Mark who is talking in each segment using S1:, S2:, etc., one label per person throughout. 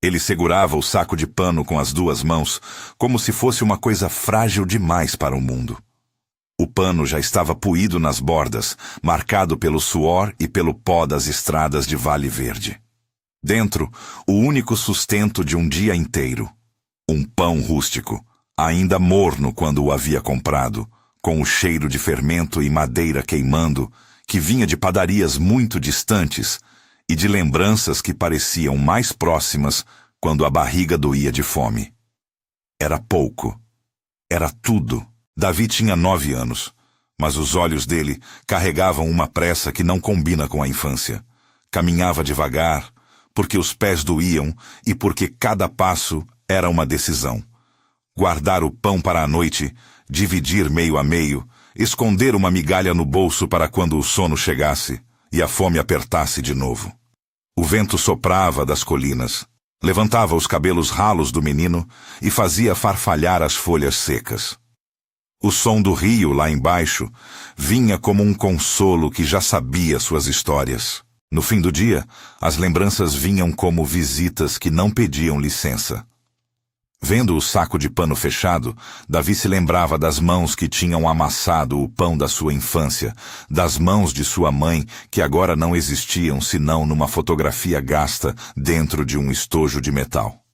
S1: Ele segurava o saco de pano com as duas mãos, como se fosse uma coisa frágil demais para o mundo. O pano já estava puído nas bordas, marcado pelo suor e pelo pó das estradas de Vale Verde. Dentro, o único sustento de um dia inteiro. Um pão rústico, ainda morno quando o havia comprado, com o cheiro de fermento e madeira queimando, que vinha de padarias muito distantes e de lembranças que pareciam mais próximas quando a barriga doía de fome. Era pouco. Era tudo. Davi tinha 9 anos, mas os olhos dele carregavam uma pressa que não combina com a infância. Caminhava devagar, porque os pés doíam e porque cada passo era uma decisão. Guardar o pão para a noite, dividir meio a meio, esconder uma migalha no bolso para quando o sono chegasse e a fome apertasse de novo. O vento soprava das colinas, levantava os cabelos ralos do menino e fazia farfalhar as folhas secas. O som do rio lá embaixo vinha como um consolo que já sabia suas histórias. No fim do dia, as lembranças vinham como visitas que não pediam licença. Vendo o saco de pano fechado, Davi se lembrava das mãos que tinham amassado o pão da sua infância, das mãos de sua mãe que agora não existiam senão numa fotografia gasta dentro de um estojo de metal.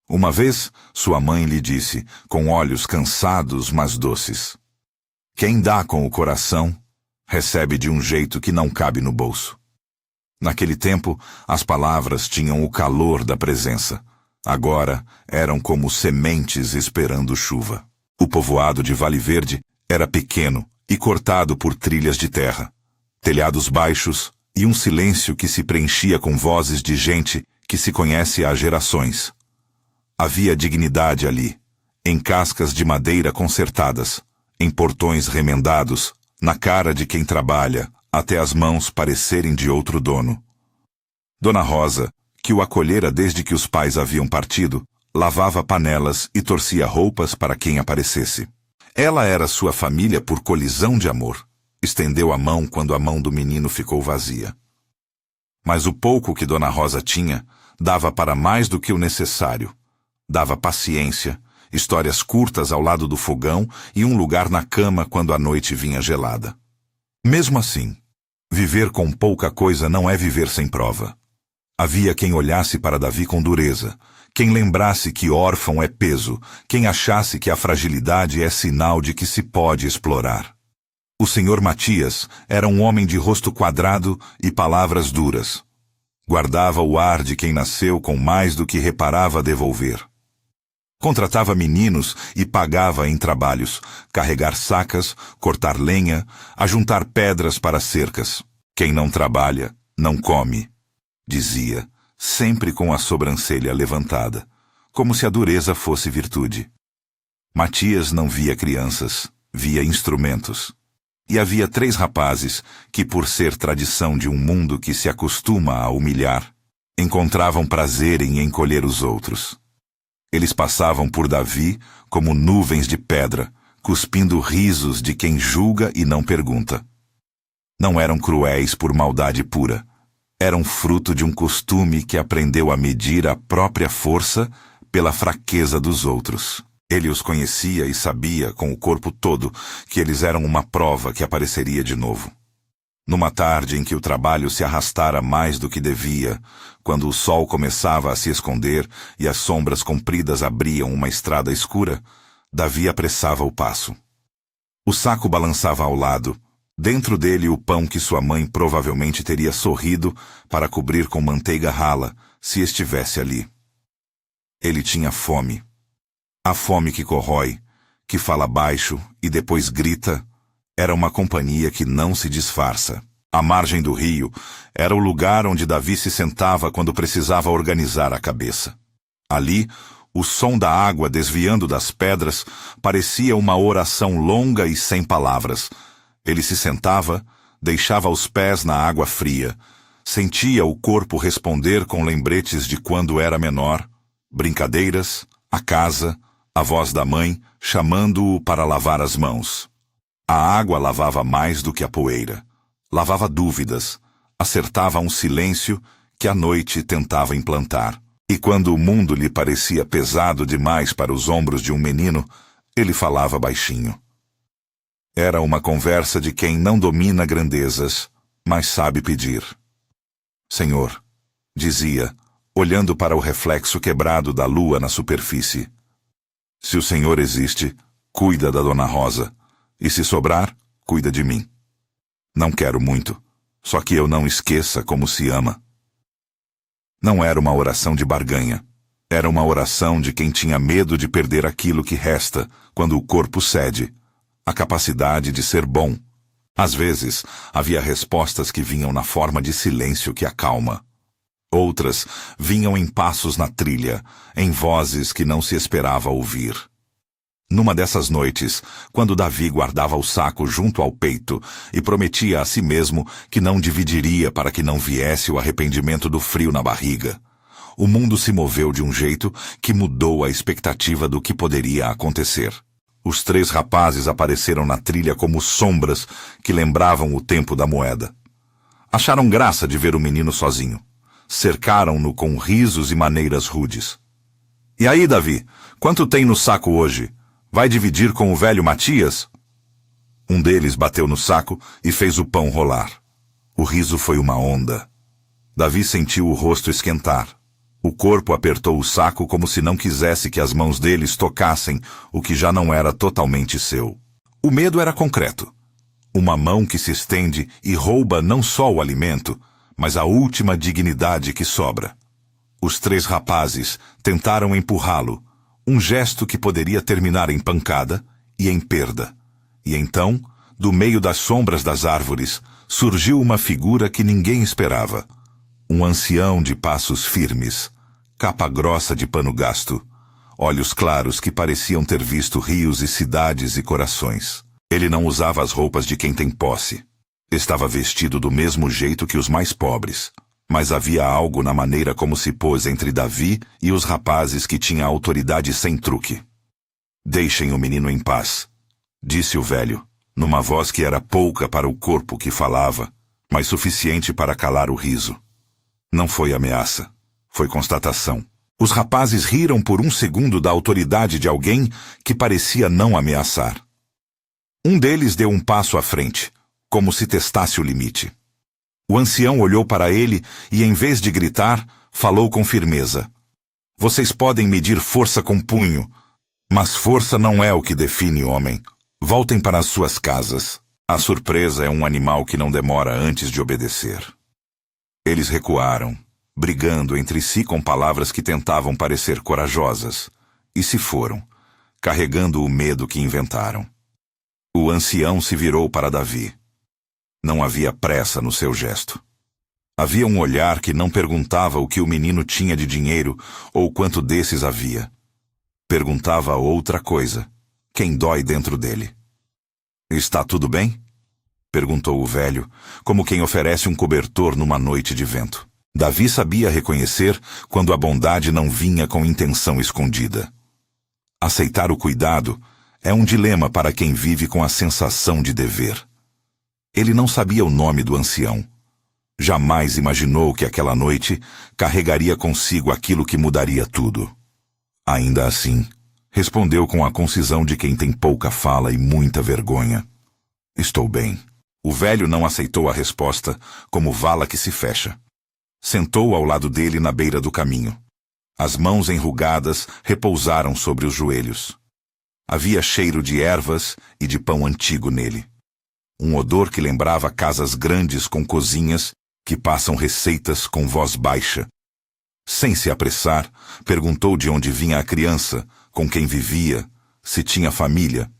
S1: Uma vez, sua mãe lhe disse, com olhos cansados mas doces: "Quem dá com o coração, recebe de um jeito que não cabe no bolso." Naquele tempo, as palavras tinham o calor da presença. Agora eram como sementes esperando chuva. O povoado de Vale Verde era pequeno e cortado por trilhas de terra, telhados baixos e um silêncio que se preenchia com vozes de gente que se conhece há gerações. Havia dignidade ali, em cascas de madeira consertadas, em portões remendados, na cara de quem trabalha, até as mãos parecerem de outro dono. Dona Rosa, que o acolhera desde que os pais haviam partido, lavava panelas e torcia roupas para quem aparecesse. Ela era sua família por colisão de amor. Estendeu a mão quando a mão do menino ficou vazia. Mas o pouco que Dona Rosa tinha dava para mais do que o necessário. Dava paciência, histórias curtas ao lado do fogão e um lugar na cama quando a noite vinha gelada. Mesmo assim, viver com pouca coisa não é viver sem prova. Havia quem olhasse para Davi com dureza, quem lembrasse que órfão é peso, quem achasse que a fragilidade é sinal de que se pode explorar. O senhor Matias era um homem de rosto quadrado e palavras duras. Guardava o ar de quem nasceu com mais do que reparava devolver. Contratava meninos e pagava em trabalhos, carregar sacas, cortar lenha, ajuntar pedras para cercas. Quem não trabalha, não come, dizia, sempre com a sobrancelha levantada, como se a dureza fosse virtude. Matias não via crianças, via instrumentos. E havia 3 rapazes que, por ser tradição de um mundo que se acostuma a humilhar, encontravam prazer em encolher os outros. Eles passavam por Davi como nuvens de pedra, cuspindo risos de quem julga e não pergunta. Não eram cruéis por maldade pura. Eram fruto de um costume que aprendeu a medir a própria força pela fraqueza dos outros. Ele os conhecia e sabia, com o corpo todo, que eles eram uma prova que apareceria de novo. Numa tarde em que o trabalho se arrastara mais do que devia, quando o sol começava a se esconder e as sombras compridas abriam uma estrada escura, Davi apressava o passo. O saco balançava ao lado, dentro dele o pão que sua mãe provavelmente teria sorrido para cobrir com manteiga rala, se estivesse ali. Ele tinha fome. A fome que corrói, que fala baixo e depois grita, era uma companhia que não se disfarça. À margem do rio, era o lugar onde Davi se sentava quando precisava organizar a cabeça. Ali, o som da água desviando das pedras parecia uma oração longa e sem palavras. Ele se sentava, deixava os pés na água fria, sentia o corpo responder com lembretes de quando era menor, brincadeiras, a casa, a voz da mãe chamando-o para lavar as mãos. A água lavava mais do que a poeira. Lavava dúvidas, acertava um silêncio que a noite tentava implantar. E quando o mundo lhe parecia pesado demais para os ombros de um menino, ele falava baixinho. Era uma conversa de quem não domina grandezas, mas sabe pedir. Senhor, dizia, olhando para o reflexo quebrado da lua na superfície. Se o Senhor existe, cuida da Dona Rosa, e se sobrar, cuida de mim. Não quero muito, só que eu não esqueça como se ama. Não era uma oração de barganha. Era uma oração de quem tinha medo de perder aquilo que resta quando o corpo cede, a capacidade de ser bom. Às vezes, havia respostas que vinham na forma de silêncio que acalma. Outras vinham em passos na trilha, em vozes que não se esperava ouvir. Numa dessas noites, quando Davi guardava o saco junto ao peito e prometia a si mesmo que não dividiria para que não viesse o arrependimento do frio na barriga, o mundo se moveu de um jeito que mudou a expectativa do que poderia acontecer. Os 3 rapazes apareceram na trilha como sombras que lembravam o tempo da moeda. Acharam graça de ver o menino sozinho. Cercaram-no com risos e maneiras rudes. E aí, Davi, quanto tem no saco hoje? Vai dividir com o velho Matias? Um deles bateu no saco e fez o pão rolar. O riso foi uma onda. Davi sentiu o rosto esquentar. O corpo apertou o saco como se não quisesse que as mãos deles tocassem o que já não era totalmente seu. O medo era concreto. Uma mão que se estende e rouba não só o alimento, mas a última dignidade que sobra. Os 3 rapazes tentaram empurrá-lo, um gesto que poderia terminar em pancada e em perda. E então, do meio das sombras das árvores, surgiu uma figura que ninguém esperava. Um ancião de passos firmes, capa grossa de pano gasto, olhos claros que pareciam ter visto rios e cidades e corações. Ele não usava as roupas de quem tem posse. Estava vestido do mesmo jeito que os mais pobres. Mas havia algo na maneira como se pôs entre Davi e os rapazes que tinha autoridade sem truque. Deixem o menino em paz, disse o velho, numa voz que era pouca para o corpo que falava, mas suficiente para calar o riso. Não foi ameaça, foi constatação. Os rapazes riram por um segundo da autoridade de alguém que parecia não ameaçar. Um deles deu um passo à frente, como se testasse o limite. O ancião olhou para ele e, em vez de gritar, falou com firmeza. Vocês podem medir força com punho, mas força não é o que define homem. Voltem para as suas casas. A surpresa é um animal que não demora antes de obedecer. Eles recuaram, brigando entre si com palavras que tentavam parecer corajosas, e se foram, carregando o medo que inventaram. O ancião se virou para Davi. Não havia pressa no seu gesto. Havia um olhar que não perguntava o que o menino tinha de dinheiro ou quanto desses havia. Perguntava outra coisa. Quem dói dentro dele? Está tudo bem? Perguntou o velho, como quem oferece um cobertor numa noite de vento. Davi sabia reconhecer quando a bondade não vinha com intenção escondida. Aceitar o cuidado é um dilema para quem vive com a sensação de dever. Ele não sabia o nome do ancião. Jamais imaginou que aquela noite carregaria consigo aquilo que mudaria tudo. Ainda assim, respondeu com a concisão de quem tem pouca fala e muita vergonha. Estou bem. O velho não aceitou a resposta como vala que se fecha. Sentou ao lado dele na beira do caminho. As mãos enrugadas repousaram sobre os joelhos. Havia cheiro de ervas e de pão antigo nele. Um odor que lembrava casas grandes com cozinhas que passam receitas com voz baixa. Sem se apressar, perguntou de onde vinha a criança, com quem vivia, se tinha família.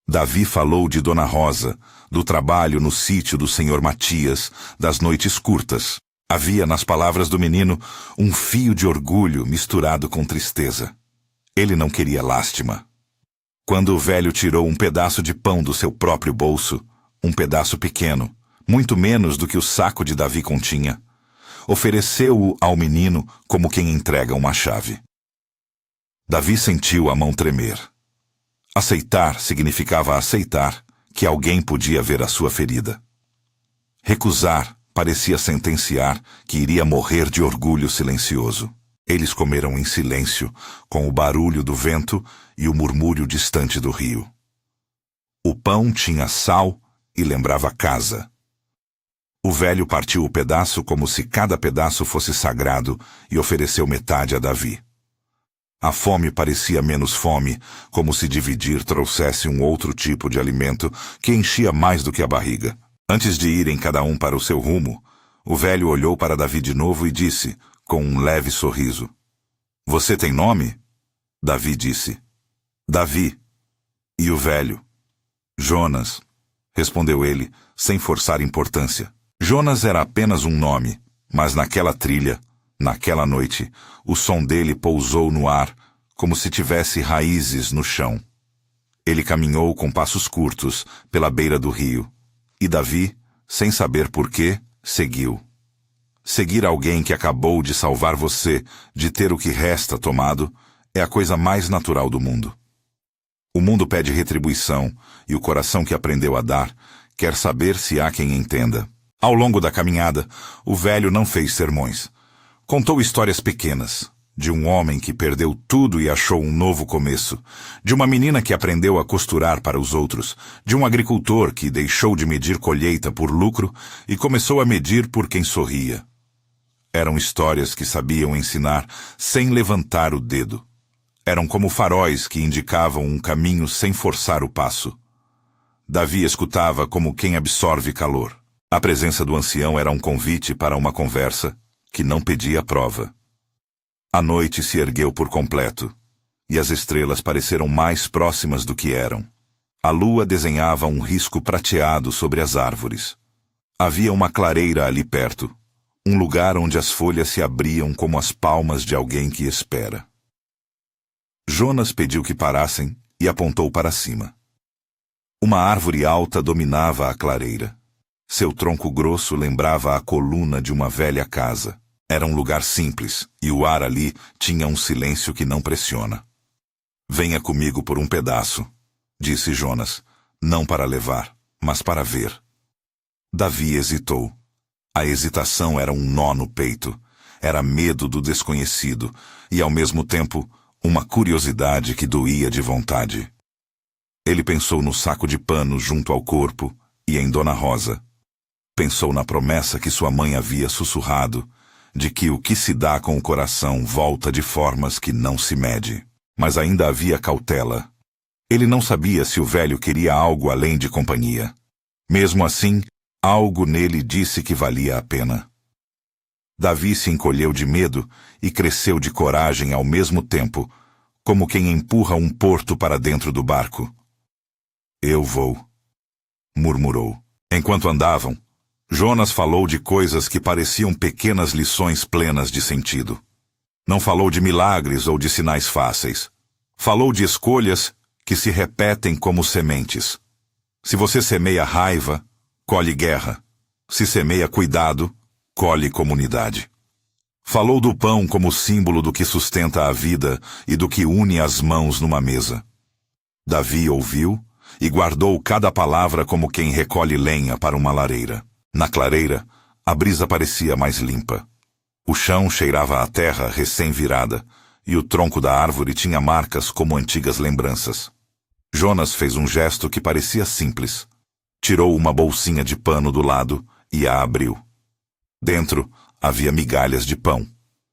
S1: Davi falou de Dona Rosa, do trabalho no sítio do senhor Matias, das noites curtas. Havia nas palavras do menino um fio de orgulho misturado com tristeza. Ele não queria lástima. Quando o velho tirou um pedaço de pão do seu próprio bolso, um pedaço pequeno, muito menos do que o saco de Davi continha, ofereceu-o ao menino como quem entrega uma chave. Davi sentiu a mão tremer. Aceitar significava aceitar que alguém podia ver a sua ferida. Recusar parecia sentenciar que iria morrer de orgulho silencioso. Eles comeram em silêncio, com o barulho do vento e o murmúrio distante do rio. O pão tinha sal e lembrava casa. O velho partiu o pedaço como se cada pedaço fosse sagrado e ofereceu metade a Davi. A fome parecia menos fome, como se dividir trouxesse um outro tipo de alimento que enchia mais do que a barriga. Antes de irem cada um para o seu rumo, o velho olhou para Davi de novo e disse, com um leve sorriso: "Você tem nome?" Davi disse: "Davi." E o velho: "Jonas", respondeu ele, sem forçar importância. Jonas era apenas um nome, mas naquela trilha, naquela noite, o som dele pousou no ar, como se tivesse raízes no chão. Ele caminhou com passos curtos pela beira do rio, e Davi, sem saber porquê, seguiu. Seguir alguém que acabou de salvar você de ter o que resta tomado é a coisa mais natural do mundo. O mundo pede retribuição, e o coração que aprendeu a dar quer saber se há quem entenda. Ao longo da caminhada, o velho não fez sermões. Contou histórias pequenas, de um homem que perdeu tudo e achou um novo começo, de uma menina que aprendeu a costurar para os outros, de um agricultor que deixou de medir colheita por lucro e começou a medir por quem sorria. Eram histórias que sabiam ensinar sem levantar o dedo. Eram como faróis que indicavam um caminho sem forçar o passo. Davi escutava como quem absorve calor. A presença do ancião era um convite para uma conversa que não pedia prova. A noite se ergueu por completo, e as estrelas pareceram mais próximas do que eram. A lua desenhava um risco prateado sobre as árvores. Havia uma clareira ali perto, um lugar onde as folhas se abriam como as palmas de alguém que espera. Jonas pediu que parassem e apontou para cima. Uma árvore alta dominava a clareira. Seu tronco grosso lembrava a coluna de uma velha casa. Era um lugar simples, e o ar ali tinha um silêncio que não pressiona. "Venha comigo por um pedaço", disse Jonas, não para levar, mas para ver. Davi hesitou. A hesitação era um nó no peito. Era medo do desconhecido, e ao mesmo tempo, uma curiosidade que doía de vontade. Ele pensou no saco de pano junto ao corpo e em Dona Rosa. Pensou na promessa que sua mãe havia sussurrado, de que o que se dá com o coração volta de formas que não se mede. Mas ainda havia cautela. Ele não sabia se o velho queria algo além de companhia. Mesmo assim, algo nele disse que valia a pena. Davi se encolheu de medo e cresceu de coragem ao mesmo tempo, como quem empurra um porto para dentro do barco. "Eu vou", murmurou. Enquanto andavam, Jonas falou de coisas que pareciam pequenas lições plenas de sentido. Não falou de milagres ou de sinais fáceis. Falou de escolhas que se repetem como sementes. Se você semeia raiva, colhe guerra. Se semeia cuidado, colhe comunidade. Falou do pão como símbolo do que sustenta a vida e do que une as mãos numa mesa. Davi ouviu e guardou cada palavra como quem recolhe lenha para uma lareira. Na clareira, a brisa parecia mais limpa. O chão cheirava a terra recém-virada, e o tronco da árvore tinha marcas como antigas lembranças. Jonas fez um gesto que parecia simples. Tirou uma bolsinha de pano do lado e a abriu. Dentro havia migalhas de pão,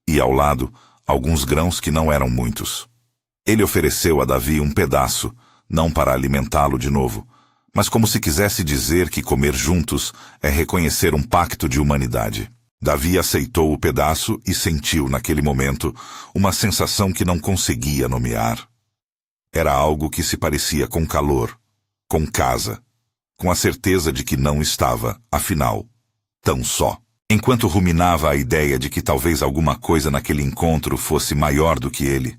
S1: e ao lado, alguns grãos que não eram muitos. Ele ofereceu a Davi um pedaço, não para alimentá-lo de novo, mas como se quisesse dizer que comer juntos é reconhecer um pacto de humanidade. Davi aceitou o pedaço e sentiu, naquele momento, uma sensação que não conseguia nomear. Era algo que se parecia com calor, com casa, com a certeza de que não estava, afinal, tão só. Enquanto ruminava a ideia de que talvez alguma coisa naquele encontro fosse maior do que ele,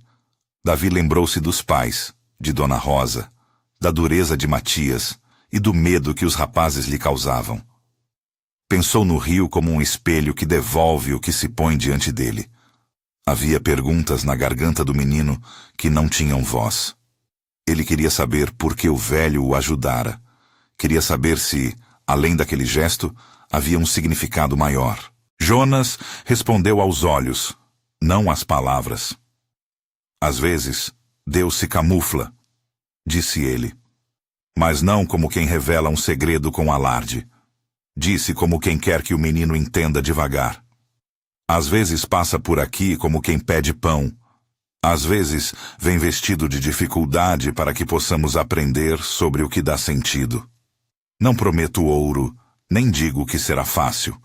S1: Davi lembrou-se dos pais, de Dona Rosa, da dureza de Matias e do medo que os rapazes lhe causavam. Pensou no rio como um espelho que devolve o que se põe diante dele. Havia perguntas na garganta do menino que não tinham voz. Ele queria saber por que o velho o ajudara. Queria saber se, além daquele gesto, havia um significado maior. Jonas respondeu aos olhos, não as palavras. Às vezes, Deus se camufla, disse ele, mas não como quem revela um segredo com alarde. Disse como quem quer que o menino entenda devagar. Às vezes passa por aqui como quem pede pão. Às vezes vem vestido de dificuldade para que possamos aprender sobre o que dá sentido. Não prometo ouro, nem digo que será fácil.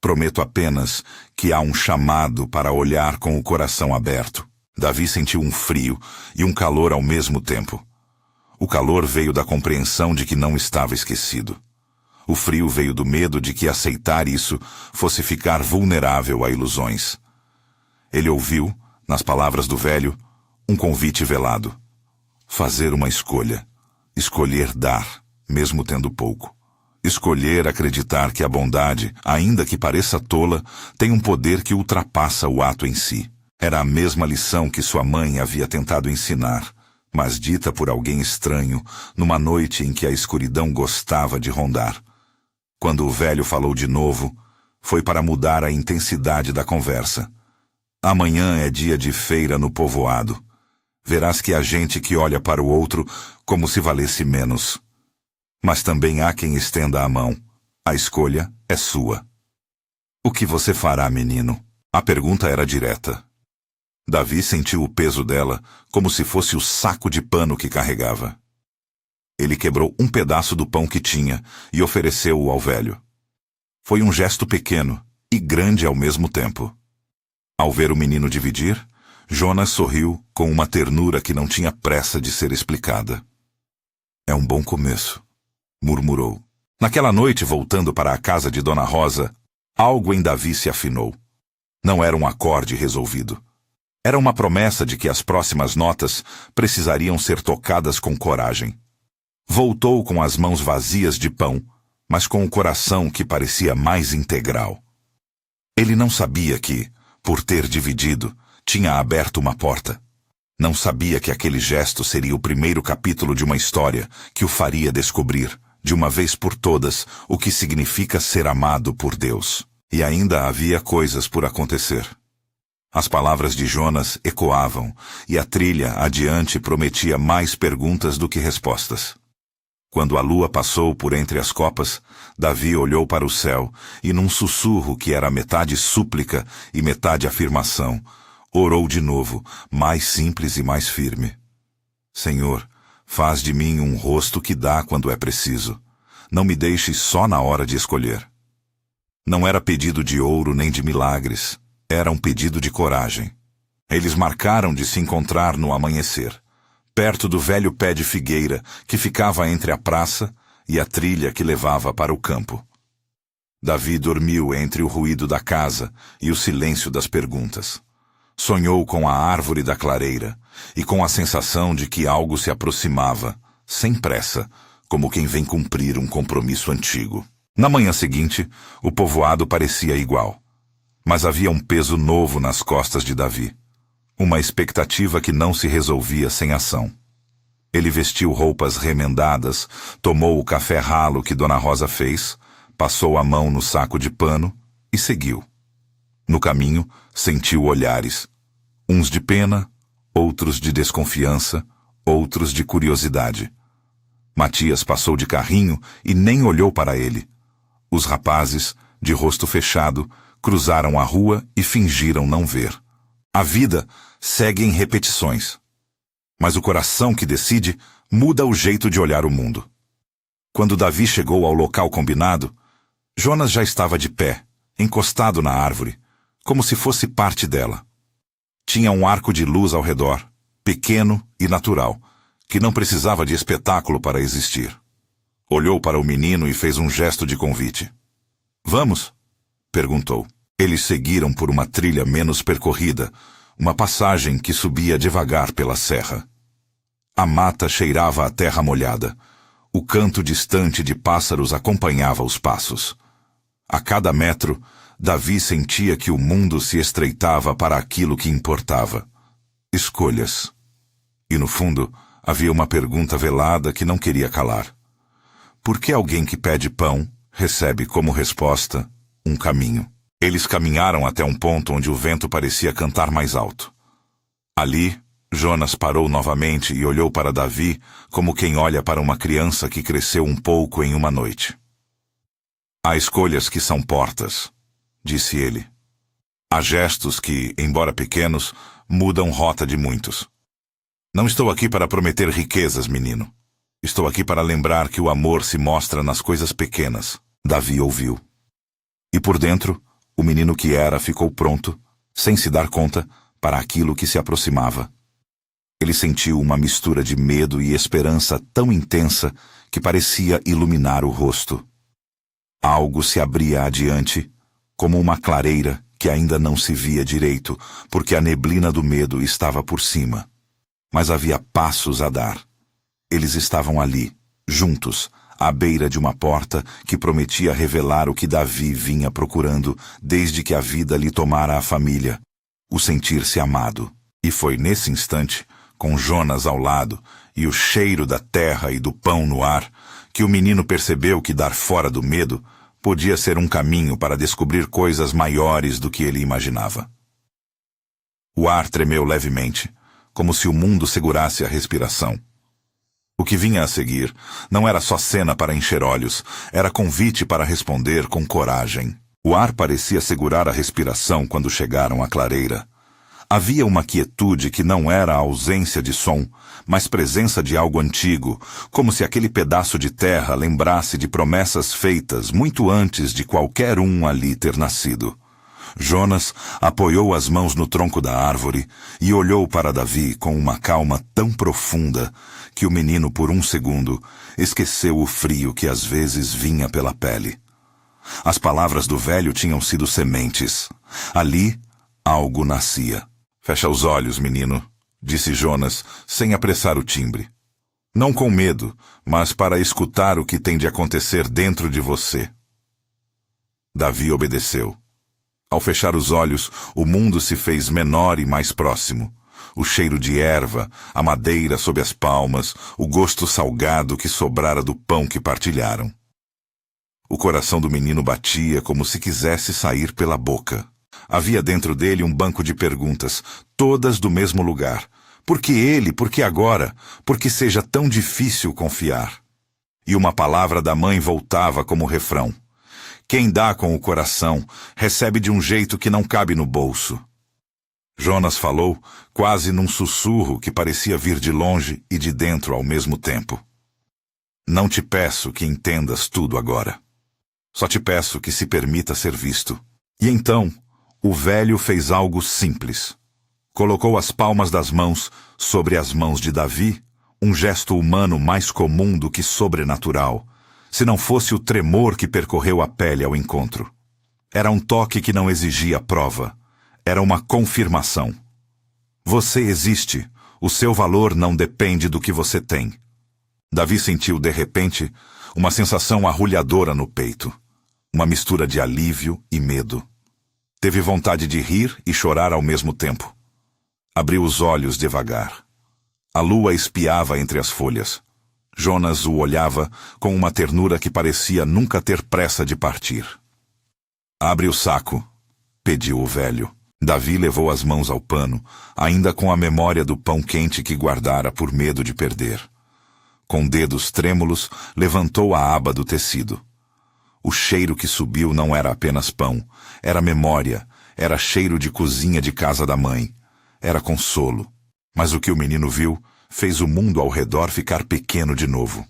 S1: Prometo apenas que há um chamado para olhar com o coração aberto. Davi sentiu um frio e um calor ao mesmo tempo. O calor veio da compreensão de que não estava esquecido. O frio veio do medo de que aceitar isso fosse ficar vulnerável a ilusões. Ele ouviu, nas palavras do velho, um convite velado. Fazer uma escolha. Escolher dar, mesmo tendo pouco. Escolher acreditar que a bondade, ainda que pareça tola, tem um poder que ultrapassa o ato em si. Era a mesma lição que sua mãe havia tentado ensinar, mas dita por alguém estranho, numa noite em que a escuridão gostava de rondar. Quando o velho falou de novo, foi para mudar a intensidade da conversa. Amanhã é dia de feira no povoado. Verás que há gente que olha para o outro como se valesse menos. Mas também há quem estenda a mão. A escolha é sua. O que você fará, menino? A pergunta era direta. Davi sentiu o peso dela como se fosse o saco de pano que carregava. Ele quebrou um pedaço do pão que tinha e ofereceu-o ao velho. Foi um gesto pequeno e grande ao mesmo tempo. Ao ver o menino dividir, Jonas sorriu com uma ternura que não tinha pressa de ser explicada. É um bom começo, murmurou. Naquela noite, voltando para a casa de Dona Rosa, algo em Davi se afinou. Não era um acorde resolvido. Era uma promessa de que as próximas notas precisariam ser tocadas com coragem. Voltou com as mãos vazias de pão, mas com o coração que parecia mais integral. Ele não sabia que, por ter dividido, tinha aberto uma porta. Não sabia que aquele gesto seria o primeiro capítulo de uma história que o faria descobrir, de uma vez por todas, o que significa ser amado por Deus. E ainda havia coisas por acontecer. As palavras de Jonas ecoavam, e a trilha adiante prometia mais perguntas do que respostas. Quando a lua passou por entre as copas, Davi olhou para o céu e, num sussurro que era metade súplica e metade afirmação, orou de novo, mais simples e mais firme. Senhor, faz de mim um rosto que dá quando é preciso. Não me deixes só na hora de escolher. Não era pedido de ouro nem de milagres. Era um pedido de coragem. Eles marcaram de se encontrar no amanhecer, perto do velho pé de figueira que ficava entre a praça e a trilha que levava para o campo. Davi dormiu entre o ruído da casa e o silêncio das perguntas. Sonhou com a árvore da clareira e com a sensação de que algo se aproximava, sem pressa, como quem vem cumprir um compromisso antigo. Na manhã seguinte, o povoado parecia igual. Mas havia um peso novo nas costas de Davi. Uma expectativa que não se resolvia sem ação. Ele vestiu roupas remendadas, tomou o café ralo que Dona Rosa fez, passou a mão no saco de pano e seguiu. No caminho, sentiu olhares. Uns de pena, outros de desconfiança, outros de curiosidade. Matias passou de carrinho e nem olhou para ele. Os rapazes, de rosto fechado, cruzaram a rua e fingiram não ver. A vida segue em repetições. Mas o coração que decide muda o jeito de olhar o mundo. Quando Davi chegou ao local combinado, Jonas já estava de pé, encostado na árvore, como se fosse parte dela. Tinha um arco de luz ao redor, pequeno e natural, que não precisava de espetáculo para existir. Olhou para o menino e fez um gesto de convite. "Vamos?" perguntou. Eles seguiram por uma trilha menos percorrida, uma passagem que subia devagar pela serra. A mata cheirava a terra molhada. O canto distante de pássaros acompanhava os passos. A cada metro, Davi sentia que o mundo se estreitava para aquilo que importava. Escolhas. E no fundo, havia uma pergunta velada que não queria calar. Por que alguém que pede pão recebe como resposta um caminho? Eles caminharam até um ponto onde o vento parecia cantar mais alto. Ali, Jonas parou novamente e olhou para Davi como quem olha para uma criança que cresceu um pouco em uma noite. Há escolhas que são portas, disse ele. Há gestos que, embora pequenos, mudam rota de muitos. Não estou aqui para prometer riquezas, menino. Estou aqui para lembrar que o amor se mostra nas coisas pequenas. Davi ouviu. E por dentro, o menino que era ficou pronto, sem se dar conta, para aquilo que se aproximava. Ele sentiu uma mistura de medo e esperança tão intensa que parecia iluminar o rosto. Algo se abria adiante, como uma clareira que ainda não se via direito, porque a neblina do medo estava por cima. Mas havia passos a dar. Eles estavam ali, juntos, à beira de uma porta que prometia revelar o que Davi vinha procurando desde que a vida lhe tomara a família, o sentir-se amado. E foi nesse instante, com Jonas ao lado e o cheiro da terra e do pão no ar, que o menino percebeu que dar fora do medo podia ser um caminho para descobrir coisas maiores do que ele imaginava. O ar tremeu levemente, como se o mundo segurasse a respiração. O que vinha a seguir não era só cena para encher olhos, era convite para responder com coragem. O ar parecia segurar a respiração quando chegaram à clareira. Havia uma quietude que não era a ausência de som, mas presença de algo antigo, como se aquele pedaço de terra lembrasse de promessas feitas muito antes de qualquer um ali ter nascido. Jonas apoiou as mãos no tronco da árvore e olhou para Davi com uma calma tão profunda que o menino, por um segundo, esqueceu o frio que às vezes vinha pela pele. As palavras do velho tinham sido sementes. Ali, algo nascia. Fecha os olhos, menino, disse Jonas, sem apressar o timbre. Não com medo, mas para escutar o que tem de acontecer dentro de você. Davi obedeceu. Ao fechar os olhos, o mundo se fez menor e mais próximo. O cheiro de erva, a madeira sob as palmas, o gosto salgado que sobrara do pão que partilharam. O coração do menino batia como se quisesse sair pela boca. Havia dentro dele um banco de perguntas, todas do mesmo lugar. Por que ele? Por que agora? Por que seja tão difícil confiar? E uma palavra da mãe voltava como refrão. Quem dá com o coração, recebe de um jeito que não cabe no bolso. Jonas falou, quase num sussurro que parecia vir de longe e de dentro ao mesmo tempo. Não te peço que entendas tudo agora. Só te peço que se permita ser visto. E então, o velho fez algo simples. Colocou as palmas das mãos sobre as mãos de Davi, um gesto humano mais comum do que sobrenatural, se não fosse o tremor que percorreu a pele ao encontro. Era um toque que não exigia prova. Era uma confirmação. Você existe. O seu valor não depende do que você tem. Davi sentiu, de repente, uma sensação arrulhadora no peito. Uma mistura de alívio e medo. Teve vontade de rir e chorar ao mesmo tempo. Abriu os olhos devagar. A lua espiava entre as folhas. Jonas o olhava com uma ternura que parecia nunca ter pressa de partir. Abre o saco, pediu o velho. Davi levou as mãos ao pano, ainda com a memória do pão quente que guardara por medo de perder. Com dedos trêmulos, levantou a aba do tecido. O cheiro que subiu não era apenas pão, era memória, era cheiro de cozinha de casa da mãe, era consolo. Mas o que o menino viu fez o mundo ao redor ficar pequeno de novo.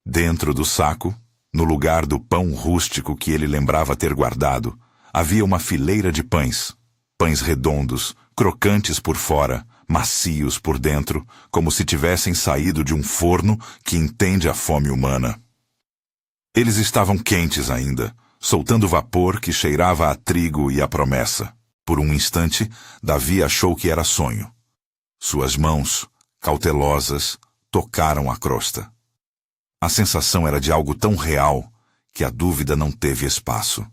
S1: Dentro do saco, no lugar do pão rústico que ele lembrava ter guardado, havia uma fileira de pães. Pães redondos, crocantes por fora, macios por dentro, como se tivessem saído de um forno que entende a fome humana. Eles estavam quentes ainda, soltando vapor que cheirava a trigo e a promessa. Por um instante, Davi achou que era sonho. Suas mãos, cautelosas, tocaram a crosta. A sensação era de algo tão real que a dúvida não teve espaço.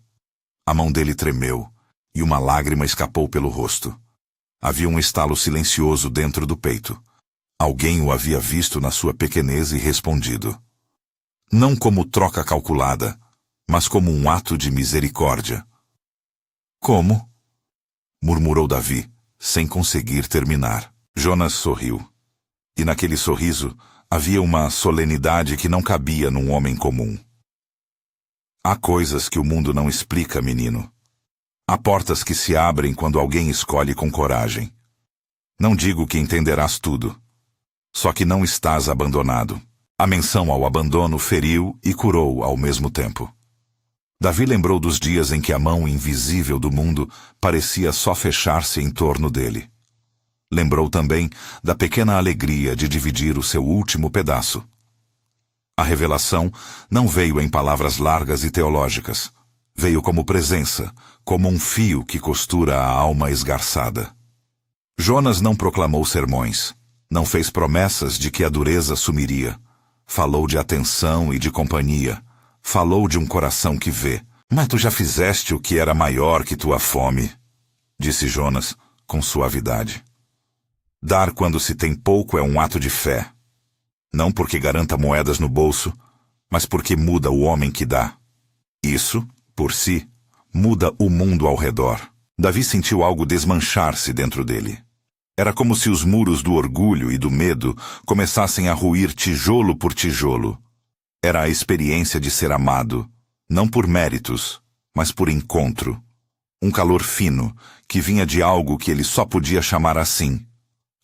S1: A mão dele tremeu e uma lágrima escapou pelo rosto. Havia um estalo silencioso dentro do peito. Alguém o havia visto na sua pequenez e respondido. Não como troca calculada, mas como um ato de misericórdia. Como? Murmurou Davi, sem conseguir terminar. Jonas sorriu. E naquele sorriso havia uma solenidade que não cabia num homem comum. Há coisas que o mundo não explica, menino. Há portas que se abrem quando alguém escolhe com coragem. Não digo que entenderás tudo. Só que não estás abandonado. A menção ao abandono feriu e curou ao mesmo tempo. Davi lembrou dos dias em que a mão invisível do mundo parecia só fechar-se em torno dele. Lembrou também da pequena alegria de dividir o seu último pedaço. A revelação não veio em palavras largas e teológicas. Veio como presença, como um fio que costura a alma esgarçada. Jonas não proclamou sermões. Não fez promessas de que a dureza sumiria. Falou de atenção e de companhia. Falou de um coração que vê. Mas tu já fizeste o que era maior que tua fome, disse Jonas com suavidade. Dar quando se tem pouco é um ato de fé. Não porque garanta moedas no bolso, mas porque muda o homem que dá. Isso, por si, muda o mundo ao redor. Davi sentiu algo desmanchar-se dentro dele. Era como se os muros do orgulho e do medo começassem a ruir tijolo por tijolo. Era a experiência de ser amado, não por méritos, mas por encontro. Um calor fino, que vinha de algo que ele só podia chamar assim: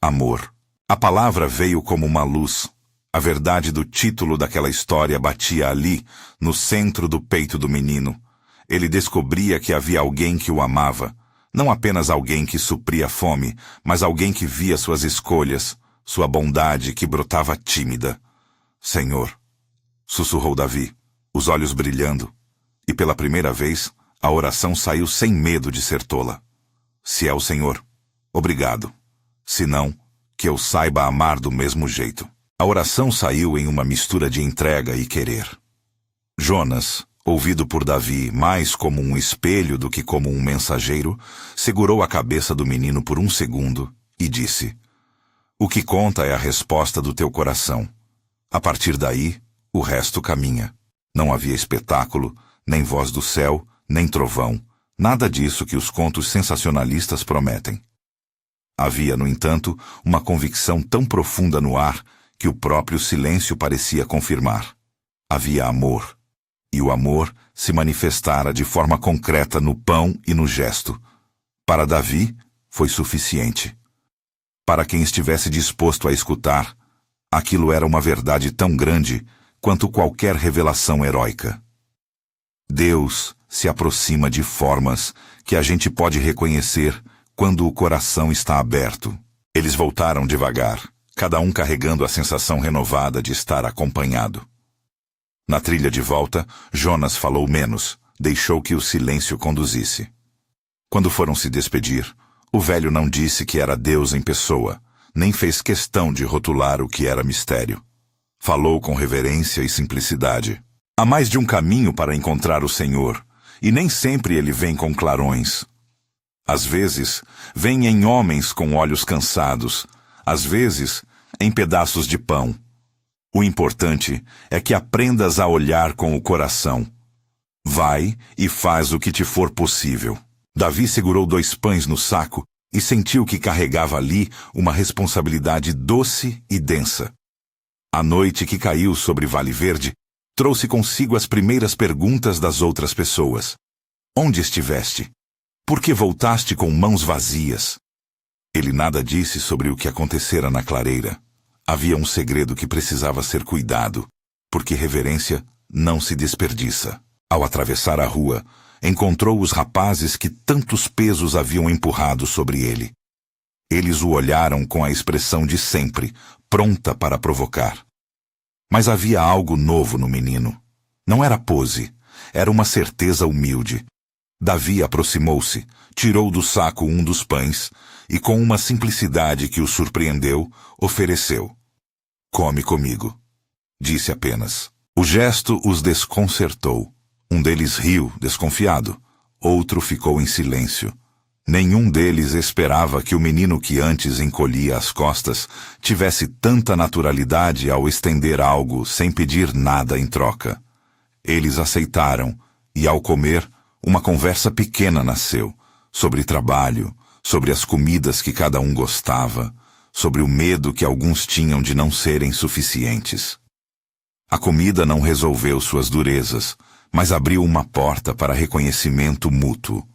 S1: amor. A palavra veio como uma luz. A verdade do título daquela história batia ali, no centro do peito do menino. Ele descobria que havia alguém que o amava. Não apenas alguém que supria a fome, mas alguém que via suas escolhas, sua bondade que brotava tímida. Senhor, sussurrou Davi, os olhos brilhando, e pela primeira vez a oração saiu sem medo de ser tola. Se é o Senhor, obrigado. Se não, que eu saiba amar do mesmo jeito. A oração saiu em uma mistura de entrega e querer. Jonas, ouvido por Davi mais como um espelho do que como um mensageiro, segurou a cabeça do menino por um segundo e disse: o que conta é a resposta do teu coração. A partir daí, o resto caminha. Não havia espetáculo, nem voz do céu, nem trovão, nada disso que os contos sensacionalistas prometem. Havia, no entanto, uma convicção tão profunda no ar que o próprio silêncio parecia confirmar. Havia amor. E o amor se manifestara de forma concreta no pão e no gesto. Para Davi, foi suficiente. Para quem estivesse disposto a escutar, aquilo era uma verdade tão grande quanto qualquer revelação heróica. Deus se aproxima de formas que a gente pode reconhecer quando o coração está aberto. Eles voltaram devagar, cada um carregando a sensação renovada de estar acompanhado. Na trilha de volta, Jonas falou menos, deixou que o silêncio conduzisse. Quando foram se despedir, o velho não disse que era Deus em pessoa, nem fez questão de rotular o que era mistério. Falou com reverência e simplicidade. Há mais de um caminho para encontrar o Senhor, e nem sempre ele vem com clarões. Às vezes, vem em homens com olhos cansados, às vezes, em pedaços de pão. O importante é que aprendas a olhar com o coração. Vai e faz o que te for possível. Davi segurou 2 pães no saco e sentiu que carregava ali uma responsabilidade doce e densa. A noite que caiu sobre Vale Verde trouxe consigo as primeiras perguntas das outras pessoas. Onde estiveste? Por que voltaste com mãos vazias? Ele nada disse sobre o que acontecera na clareira. Havia um segredo que precisava ser cuidado, porque reverência não se desperdiça. Ao atravessar a rua, encontrou os rapazes que tantos pesos haviam empurrado sobre ele. Eles o olharam com a expressão de sempre, pronta para provocar. Mas havia algo novo no menino. Não era pose, era uma certeza humilde. Davi aproximou-se, tirou do saco um dos pães e, com uma simplicidade que o surpreendeu, ofereceu. Come comigo, disse apenas. O gesto os desconcertou. Um deles riu, desconfiado. Outro ficou em silêncio. Nenhum deles esperava que o menino que antes encolhia as costas tivesse tanta naturalidade ao estender algo sem pedir nada em troca. Eles aceitaram, e ao comer, uma conversa pequena nasceu, sobre trabalho, sobre as comidas que cada um gostava, sobre o medo que alguns tinham de não serem suficientes. A comida não resolveu suas durezas, mas abriu uma porta para reconhecimento mútuo.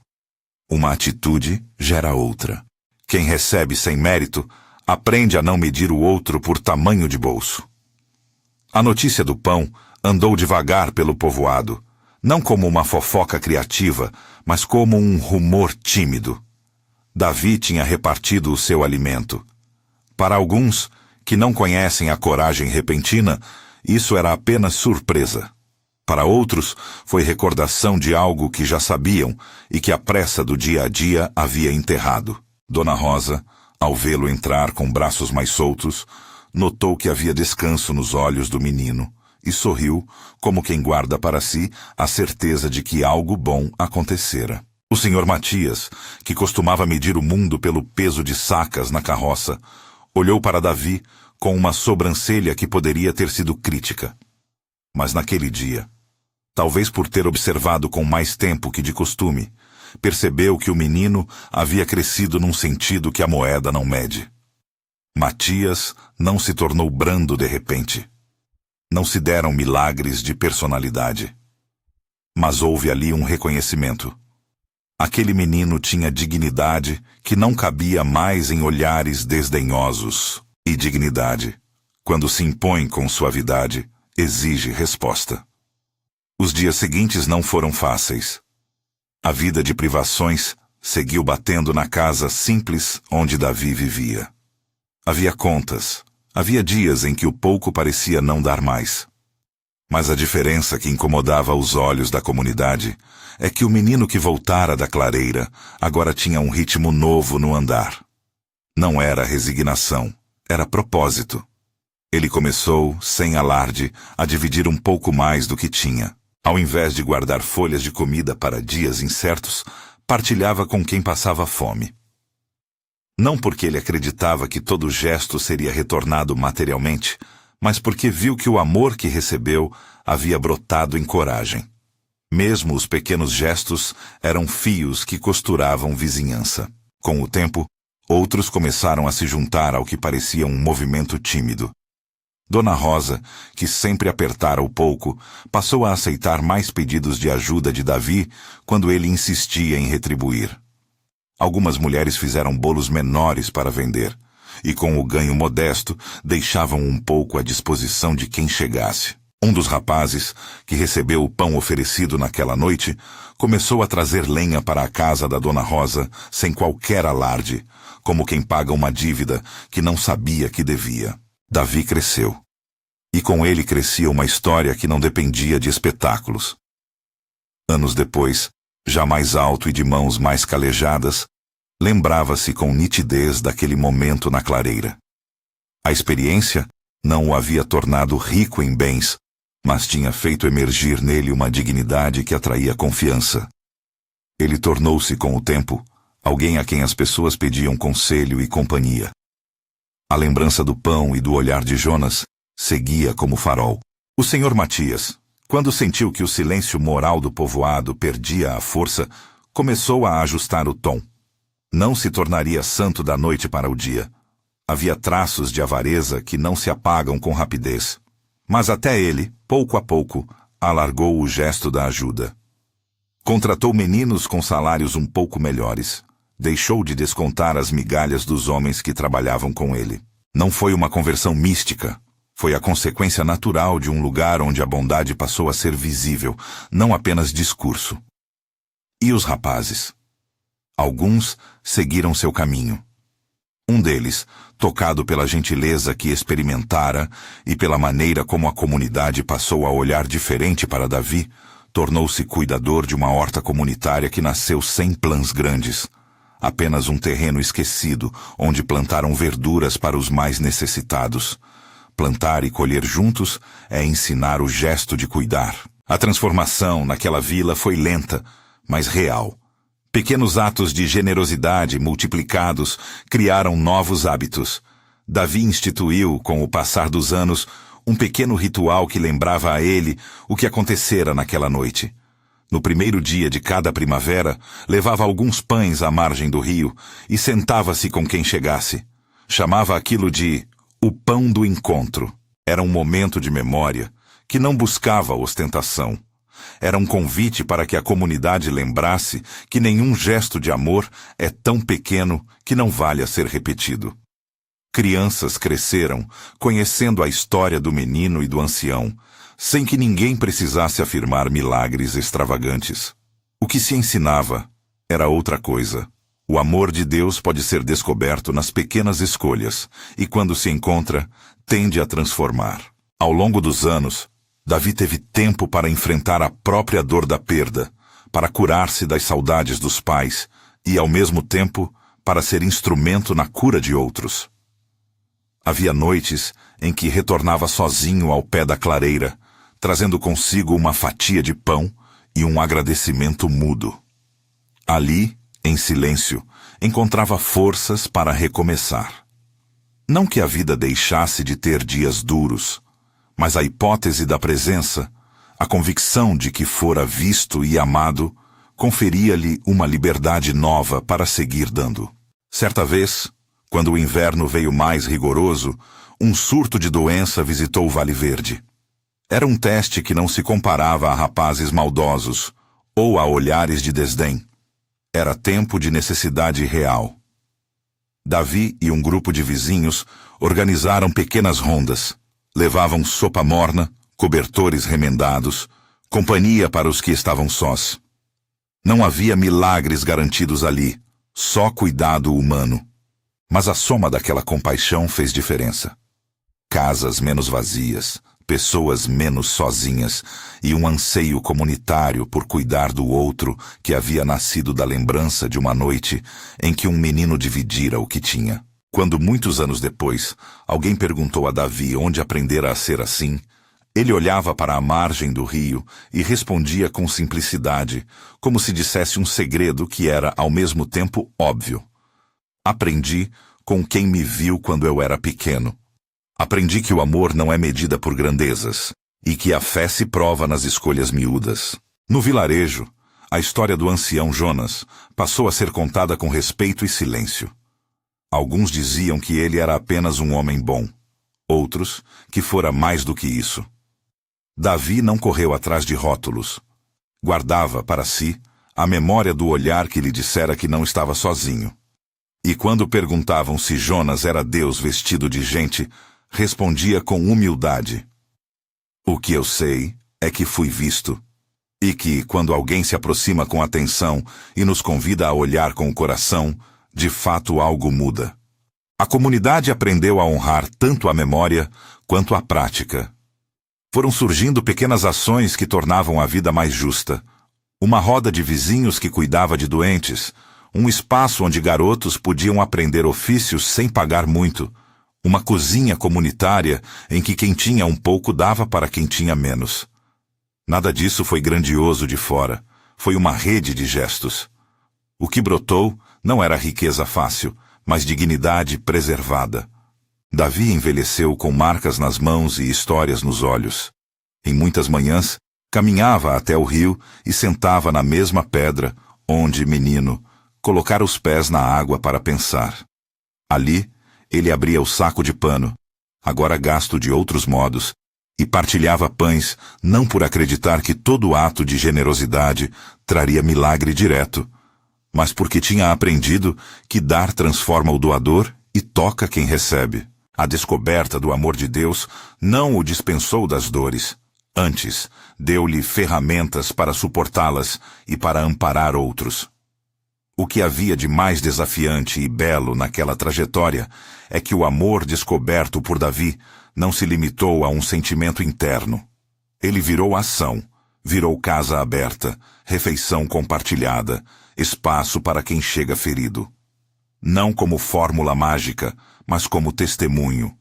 S1: Uma atitude gera outra. Quem recebe sem mérito, aprende a não medir o outro por tamanho de bolso. A notícia do pão andou devagar pelo povoado, não como uma fofoca criativa, mas como um rumor tímido. Davi tinha repartido o seu alimento. Para alguns, que não conhecem a coragem repentina, isso era apenas surpresa. Para outros, foi recordação de algo que já sabiam e que a pressa do dia a dia havia enterrado. Dona Rosa, ao vê-lo entrar com braços mais soltos, notou que havia descanso nos olhos do menino e sorriu, como quem guarda para si a certeza de que algo bom acontecera. O senhor Matias, que costumava medir o mundo pelo peso de sacas na carroça, olhou para Davi com uma sobrancelha que poderia ter sido crítica. Mas naquele dia, talvez por ter observado com mais tempo que de costume, percebeu que o menino havia crescido num sentido que a moeda não mede. Matias não se tornou brando de repente. Não se deram milagres de personalidade. Mas houve ali um reconhecimento. Aquele menino tinha dignidade que não cabia mais em olhares desdenhosos. E dignidade, quando se impõe com suavidade, exige resposta. Os dias seguintes não foram fáceis. A vida de privações seguiu batendo na casa simples onde Davi vivia. Havia contas, havia dias em que o pouco parecia não dar mais. Mas a diferença que incomodava os olhos da comunidade é que o menino que voltara da clareira agora tinha um ritmo novo no andar. Não era resignação, era propósito. Ele começou, sem alarde, a dividir um pouco mais do que tinha. Ao invés de guardar folhas de comida para dias incertos, partilhava com quem passava fome. Não porque ele acreditava que todo gesto seria retornado materialmente, mas porque viu que o amor que recebeu havia brotado em coragem. Mesmo os pequenos gestos eram fios que costuravam vizinhança. Com o tempo, outros começaram a se juntar ao que parecia um movimento tímido. Dona Rosa, que sempre apertara o pouco, passou a aceitar mais pedidos de ajuda de Davi quando ele insistia em retribuir. Algumas mulheres fizeram bolos menores para vender, e com o ganho modesto, deixavam um pouco à disposição de quem chegasse. Um dos rapazes, que recebeu o pão oferecido naquela noite, começou a trazer lenha para a casa da Dona Rosa sem qualquer alarde, como quem paga uma dívida que não sabia que devia. Davi cresceu. E com ele crescia uma história que não dependia de espetáculos. Anos depois, já mais alto e de mãos mais calejadas, lembrava-se com nitidez daquele momento na clareira. A experiência não o havia tornado rico em bens, mas tinha feito emergir nele uma dignidade que atraía confiança. Ele tornou-se, com o tempo, alguém a quem as pessoas pediam conselho e companhia. A lembrança do pão e do olhar de Jonas seguia como farol. O senhor Matias, quando sentiu que o silêncio moral do povoado perdia a força, começou a ajustar o tom. Não se tornaria santo da noite para o dia. Havia traços de avareza que não se apagam com rapidez. Mas até ele, pouco a pouco, alargou o gesto da ajuda. Contratou meninos com salários um pouco melhores. Deixou de descontar as migalhas dos homens que trabalhavam com ele. Não foi uma conversão mística. Foi a consequência natural de um lugar onde a bondade passou a ser visível, não apenas discurso. E os rapazes? Alguns seguiram seu caminho. Um deles, tocado pela gentileza que experimentara e pela maneira como a comunidade passou a olhar diferente para Davi, tornou-se cuidador de uma horta comunitária que nasceu sem plãs grandes. Apenas um terreno esquecido, onde plantaram verduras para os mais necessitados. Plantar e colher juntos é ensinar o gesto de cuidar. A transformação naquela vila foi lenta, mas real. Pequenos atos de generosidade multiplicados criaram novos hábitos. Davi instituiu, com o passar dos anos, um pequeno ritual que lembrava a ele o que acontecera naquela noite. No primeiro dia de cada primavera, levava alguns pães à margem do rio e sentava-se com quem chegasse. Chamava aquilo de o pão do encontro. Era um momento de memória que não buscava ostentação. Era um convite para que a comunidade lembrasse que nenhum gesto de amor é tão pequeno que não valha ser repetido. Crianças cresceram conhecendo a história do menino e do ancião, sem que ninguém precisasse afirmar milagres extravagantes. O que se ensinava era outra coisa. O amor de Deus pode ser descoberto nas pequenas escolhas, e quando se encontra, tende a transformar. Ao longo dos anos, Davi teve tempo para enfrentar a própria dor da perda, para curar-se das saudades dos pais e, ao mesmo tempo, para ser instrumento na cura de outros. Havia noites em que retornava sozinho ao pé da clareira, trazendo consigo uma fatia de pão e um agradecimento mudo. Ali, em silêncio, encontrava forças para recomeçar. Não que a vida deixasse de ter dias duros, mas a hipótese da presença, a convicção de que fora visto e amado, conferia-lhe uma liberdade nova para seguir dando. Certa vez, quando o inverno veio mais rigoroso, um surto de doença visitou o Vale Verde. Era um teste que não se comparava a rapazes maldosos ou a olhares de desdém. Era tempo de necessidade real. Davi e um grupo de vizinhos organizaram pequenas rondas. Levavam sopa morna, cobertores remendados, companhia para os que estavam sós. Não havia milagres garantidos ali, só cuidado humano. Mas a soma daquela compaixão fez diferença. Casas menos vazias, pessoas menos sozinhas e um anseio comunitário por cuidar do outro que havia nascido da lembrança de uma noite em que um menino dividira o que tinha. Quando, muitos anos depois, alguém perguntou a Davi onde aprendera a ser assim, ele olhava para a margem do rio e respondia com simplicidade, como se dissesse um segredo que era, ao mesmo tempo, óbvio. Aprendi com quem me viu quando eu era pequeno. Aprendi que o amor não é medida por grandezas e que a fé se prova nas escolhas miúdas. No vilarejo, a história do ancião Jonas passou a ser contada com respeito e silêncio. Alguns diziam que ele era apenas um homem bom, outros que fora mais do que isso. Davi não correu atrás de rótulos. Guardava para si a memória do olhar que lhe dissera que não estava sozinho. E quando perguntavam se Jonas era Deus vestido de gente, respondia com humildade: o que eu sei é que fui visto, e que, quando alguém se aproxima com atenção e nos convida a olhar com o coração, de fato algo muda. A comunidade aprendeu a honrar tanto a memória quanto a prática. Foram surgindo pequenas ações que tornavam a vida mais justa. Uma roda de vizinhos que cuidava de doentes, um espaço onde garotos podiam aprender ofícios sem pagar muito, uma cozinha comunitária em que quem tinha um pouco dava para quem tinha menos. Nada disso foi grandioso de fora, foi uma rede de gestos. O que brotou não era riqueza fácil, mas dignidade preservada. Davi envelheceu com marcas nas mãos e histórias nos olhos. Em muitas manhãs, caminhava até o rio e sentava na mesma pedra, onde, menino, colocara os pés na água para pensar. Ali, ele abria o saco de pano, agora gasto de outros modos, e partilhava pães, não por acreditar que todo ato de generosidade traria milagre direto, mas porque tinha aprendido que dar transforma o doador e toca quem recebe. A descoberta do amor de Deus não o dispensou das dores. Antes, deu-lhe ferramentas para suportá-las e para amparar outros. O que havia de mais desafiante e belo naquela trajetória é que o amor descoberto por Davi não se limitou a um sentimento interno. Ele virou ação, virou casa aberta, refeição compartilhada, espaço para quem chega ferido. Não como fórmula mágica, mas como testemunho.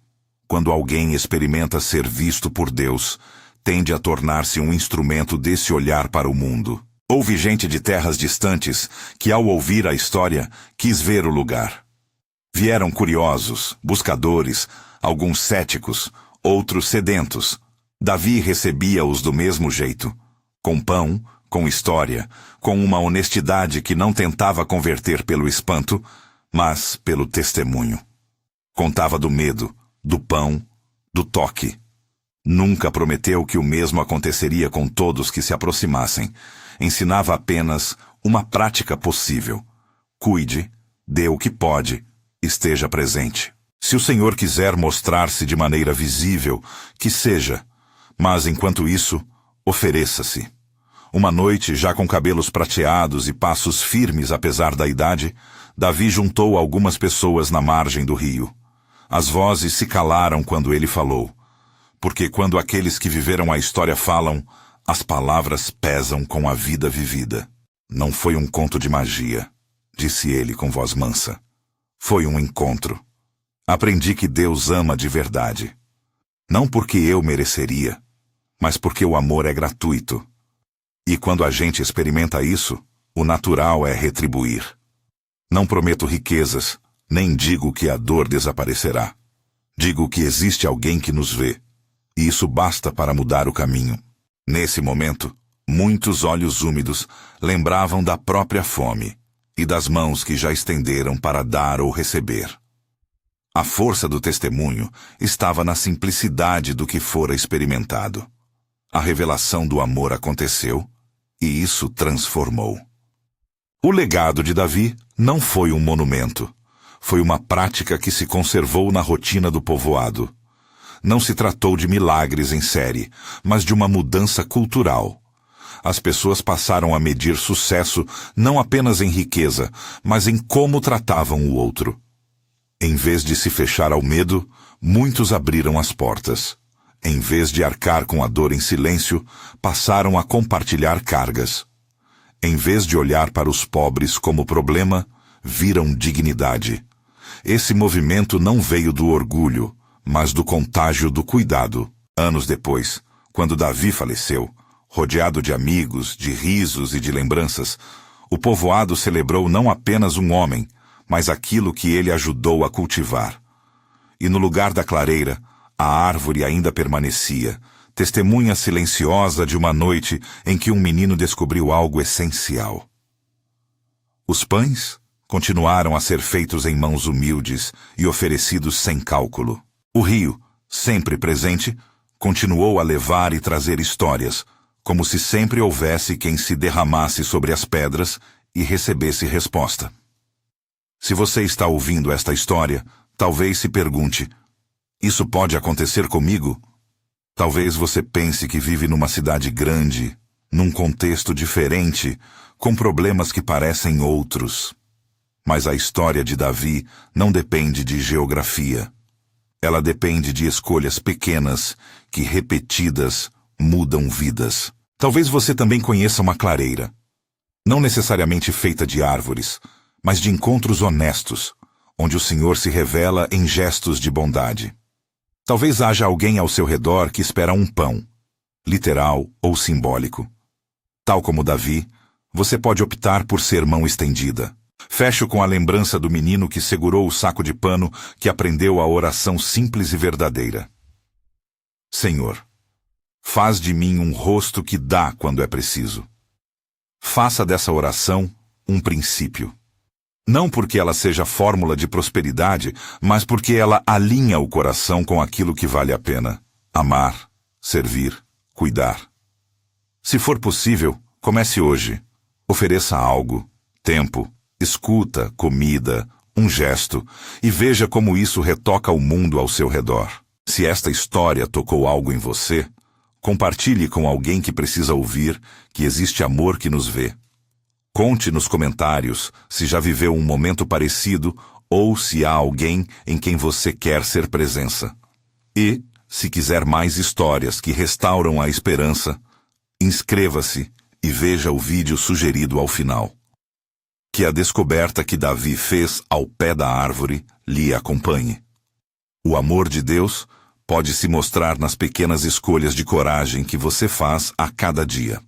S1: Quando alguém experimenta ser visto por Deus, tende a tornar-se um instrumento desse olhar para o mundo. Houve gente de terras distantes que, ao ouvir a história, quis ver o lugar. Vieram curiosos, buscadores, alguns céticos, outros sedentos. Davi recebia-os do mesmo jeito, com pão, com história, com uma honestidade que não tentava converter pelo espanto, mas pelo testemunho. Contava do medo, do pão, do toque. Nunca prometeu que o mesmo aconteceria com todos que se aproximassem. Ensinava apenas uma prática possível. Cuide, dê o que pode, esteja presente. Se o Senhor quiser mostrar-se de maneira visível, que seja, mas enquanto isso, ofereça-se. Uma noite, já com cabelos prateados e passos firmes apesar da idade, Davi juntou algumas pessoas na margem do rio. As vozes se calaram quando ele falou, porque quando aqueles que viveram a história falam, as palavras pesam com a vida vivida. Não foi um conto de magia, disse ele com voz mansa. Foi um encontro. Aprendi que Deus ama de verdade. Não porque eu mereceria, mas porque o amor é gratuito. E quando a gente experimenta isso, o natural é retribuir. Não prometo riquezas, nem digo que a dor desaparecerá. Digo que existe alguém que nos vê, e isso basta para mudar o caminho. Nesse momento, muitos olhos úmidos lembravam da própria fome e das mãos que já estenderam para dar ou receber. A força do testemunho estava na simplicidade do que fora experimentado. A revelação do amor aconteceu, e isso transformou. O legado de Davi não foi um monumento. Foi uma prática que se conservou na rotina do povoado. Não se tratou de milagres em série, mas de uma mudança cultural. As pessoas passaram a medir sucesso não apenas em riqueza, mas em como tratavam o outro. Em vez de se fechar ao medo, muitos abriram as portas. Em vez de arcar com a dor em silêncio, passaram a compartilhar cargas. Em vez de olhar para os pobres como problema, viram dignidade. Esse movimento não veio do orgulho, mas do contágio do cuidado. Anos depois, quando Davi faleceu, rodeado de amigos, de risos e de lembranças, o povoado celebrou não apenas um homem, mas aquilo que ele ajudou a cultivar. E no lugar da clareira, a árvore ainda permanecia, testemunha silenciosa de uma noite em que um menino descobriu algo essencial. Os pães continuaram a ser feitos em mãos humildes e oferecidos sem cálculo. O rio, sempre presente, continuou a levar e trazer histórias, como se sempre houvesse quem se derramasse sobre as pedras e recebesse resposta. Se você está ouvindo esta história, talvez se pergunte, isso pode acontecer comigo? Talvez você pense que vive numa cidade grande, num contexto diferente, com problemas que parecem outros. Mas a história de Davi não depende de geografia. Ela depende de escolhas pequenas que, repetidas, mudam vidas. Talvez você também conheça uma clareira. Não necessariamente feita de árvores, mas de encontros honestos, onde o Senhor se revela em gestos de bondade. Talvez haja alguém ao seu redor que espera um pão, literal ou simbólico. Tal como Davi, você pode optar por ser mão estendida. Fecho com a lembrança do menino que segurou o saco de pano que aprendeu a oração simples e verdadeira. Senhor, faz de mim um rosto que dá quando é preciso. Faça dessa oração um princípio. Não porque ela seja fórmula de prosperidade, mas porque ela alinha o coração com aquilo que vale a pena. Amar, servir, cuidar. Se for possível, comece hoje. Ofereça algo, tempo, escuta, comida, um gesto, e veja como isso retoca o mundo ao seu redor. Se esta história tocou algo em você, compartilhe com alguém que precisa ouvir que existe amor que nos vê. Conte nos comentários se já viveu um momento parecido ou se há alguém em quem você quer ser presença. E, se quiser mais histórias que restauram a esperança, inscreva-se e veja o vídeo sugerido ao final. Que a descoberta que Davi fez ao pé da árvore lhe acompanhe. O amor de Deus pode se mostrar nas pequenas escolhas de coragem que você faz a cada dia.